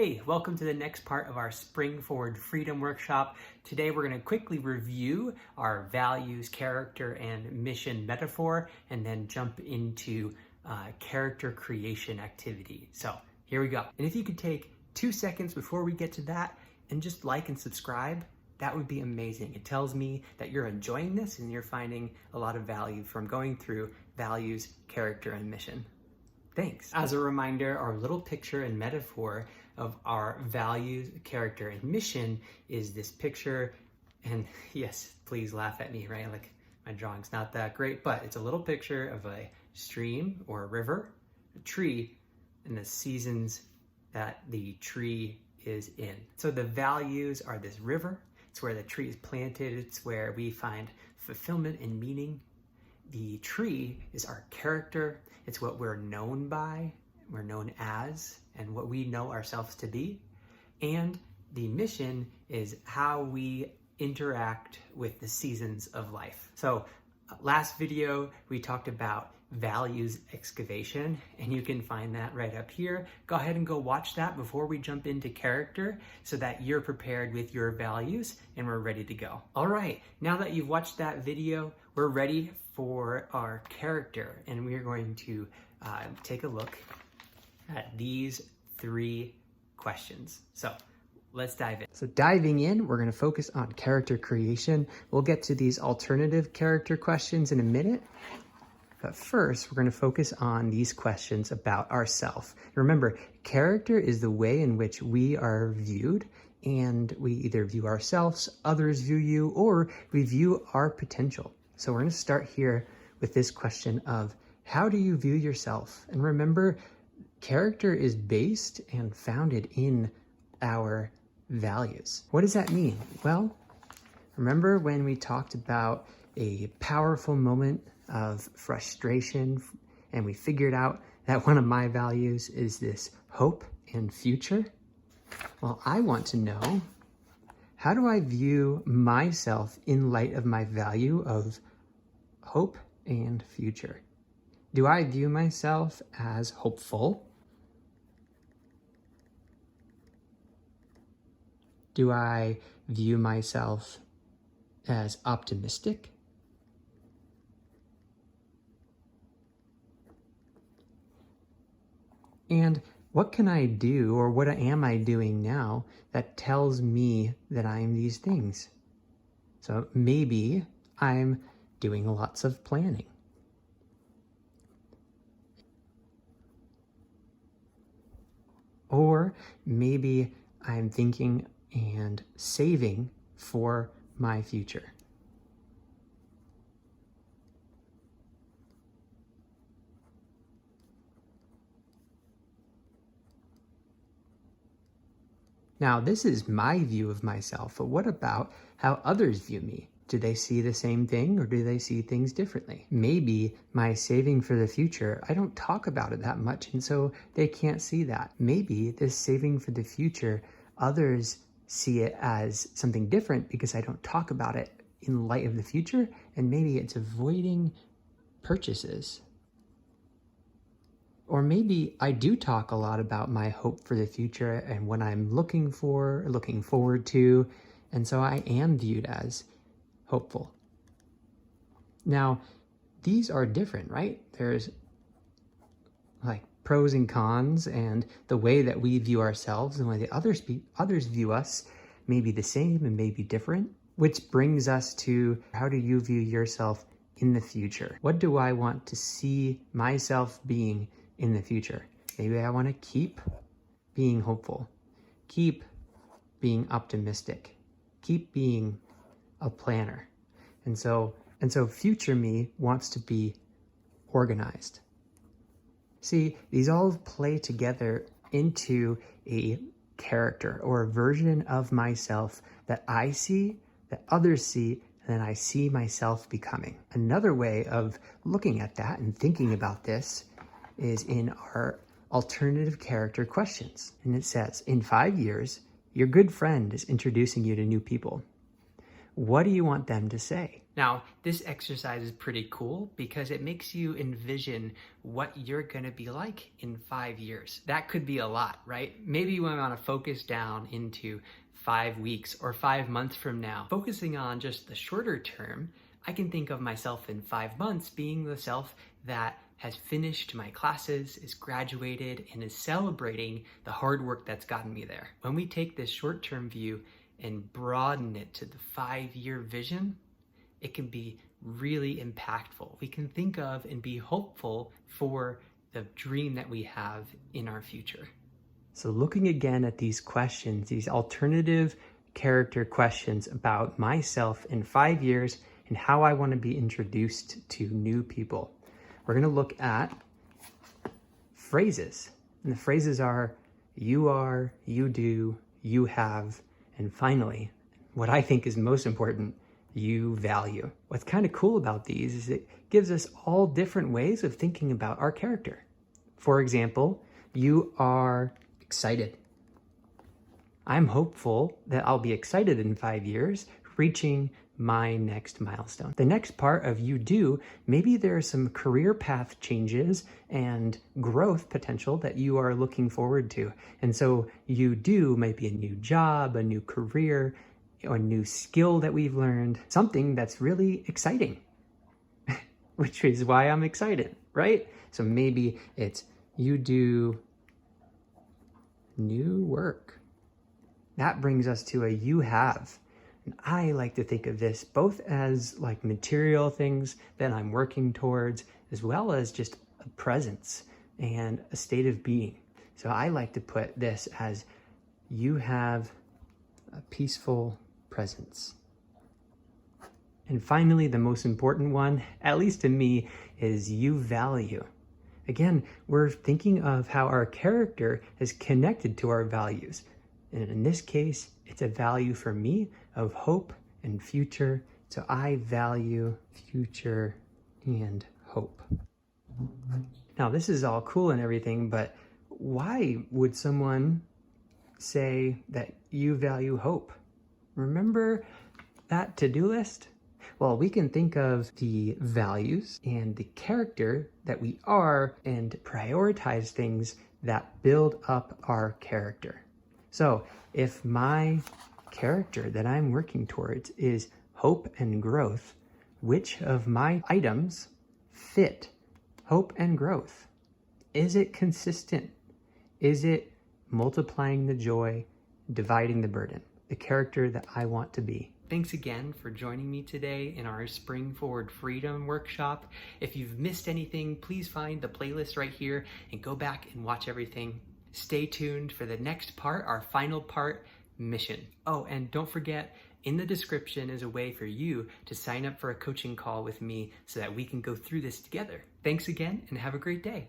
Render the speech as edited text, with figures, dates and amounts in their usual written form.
Hey, welcome to the next part of our Spring Forward Freedom Workshop. Today we're going to quickly review our values, character, and mission metaphor, and then jump into character creation activity. So here we go. And if you could take 2 seconds before we get to that and just like and subscribe, that would be amazing. It tells me that you're enjoying this and you're finding a lot of value from going through values, character, and mission. Thanks. As a reminder, our little picture and metaphor of our values, character, and mission is this picture. And yes, please laugh at me, right? Like my drawing's not that great, but it's a little picture of a stream or a river, a tree, and the seasons that the tree is in. So the values are this river. It's where the tree is planted. It's where we find fulfillment and meaning. The tree is our character. It's what we're known by, we're known as, and what we know ourselves to be. And the mission is how we interact with the seasons of life. So last video, we talked about values excavation, and you can find that right up here. Go ahead and go watch that before we jump into character so that you're prepared with your values and we're ready to go. All right, now that you've watched that video, we're ready for our character, and we're going to take a look at these 3 questions. So let's dive in. So diving in, we're going to focus on character creation. We'll get to these alternative character questions in a minute. But first, we're going to focus on these questions about ourselves. Remember, character is the way in which we are viewed, and we either view ourselves, others view you, or we view our potential. So we're going to start here with this question of, how do you view yourself? And remember, character is based and founded in our values. What does that mean? Well, remember when we talked about a powerful moment of frustration and we figured out that one of my values is this hope and future? Well, I want to know, how do I view myself in light of my value of hope and future? Do I view myself as hopeful? Do I view myself as optimistic? And what can I do, or what am I doing now that tells me that I'm these things? So maybe I'm doing lots of planning. Or maybe I'm thinking and saving for my future. Now, this is my view of myself, but what about how others view me? Do they see the same thing, or do they see things differently? Maybe my saving for the future, I don't talk about it that much, and so they can't see that. Maybe this saving for the future, others see it as something different because I don't talk about it in light of the future, and maybe it's avoiding purchases. Or maybe I do talk a lot about my hope for the future and what I'm looking for, looking forward to, and so I am viewed as hopeful. Now, these are different, right? There's like pros and cons, and the way that we view ourselves and the way the others view us may be the same and may be different, which brings us to, how do you view yourself in the future? What do I want to see myself being in the future? Maybe I want to keep being hopeful, keep being optimistic, keep being a planner. And so future me wants to be organized. See, these all play together into a character or a version of myself that I see, that others see, and then I see myself becoming. Another way of looking at that and thinking about this is in our alternative character questions. And it says, in 5 years, your good friend is introducing you to new people. what do you want them to say? Now, this exercise is pretty cool because it makes you envision what you're gonna be like in 5 years. That could be a lot, right? Maybe you wanna focus down into 5 weeks or 5 months from now. Focusing on just the shorter term, I can think of myself in 5 months being the self that has finished my classes, is graduated, and is celebrating the hard work that's gotten me there. When we take this short-term view and broaden it to the 5-year vision, it can be really impactful. We can think of and be hopeful for the dream that we have in our future. So looking again at these questions, these alternative character questions about myself in 5 years and how I want to be introduced to new people. We're going to look at phrases. And the phrases are you are, you do, you have, and finally, what I think is most important, you value. What's kind of cool about these is it gives us all different ways of thinking about our character. For example, you are excited. I'm hopeful that I'll be excited in 5 years, reaching my next milestone. The next part of you do, maybe there are some career path changes and growth potential that you are looking forward to. And so you do might be a new job, a new career, a new skill that we've learned, something that's really exciting, which is why I'm excited, right? So maybe it's you do new work. That brings us to a you have. And I like to think of this both as like material things that I'm working towards, as well as just a presence and a state of being. So I like to put this as you have a peaceful presence. And finally, the most important one, at least to me, is you value. Again, we're thinking of how our character is connected to our values. And in this case, it's a value for me of hope and future. So I value future and hope. Now, this is all cool and everything, but why would someone say that you value hope? Remember that to-do list? Well, we can think of the values and the character that we are and prioritize things that build up our character. So if my character that I'm working towards is hope and growth, which of my items fit hope and growth? Is it consistent? Is it multiplying the joy, dividing the burden? The character that I want to be. Thanks again for joining me today in our Spring Forward Freedom workshop. If you've missed anything, please find the playlist right here and go back and watch everything. Stay tuned for the next part, our final part, mission. Oh, and don't forget, in the description is a way for you to sign up for a coaching call with me so that we can go through this together. Thanks again and have a great day.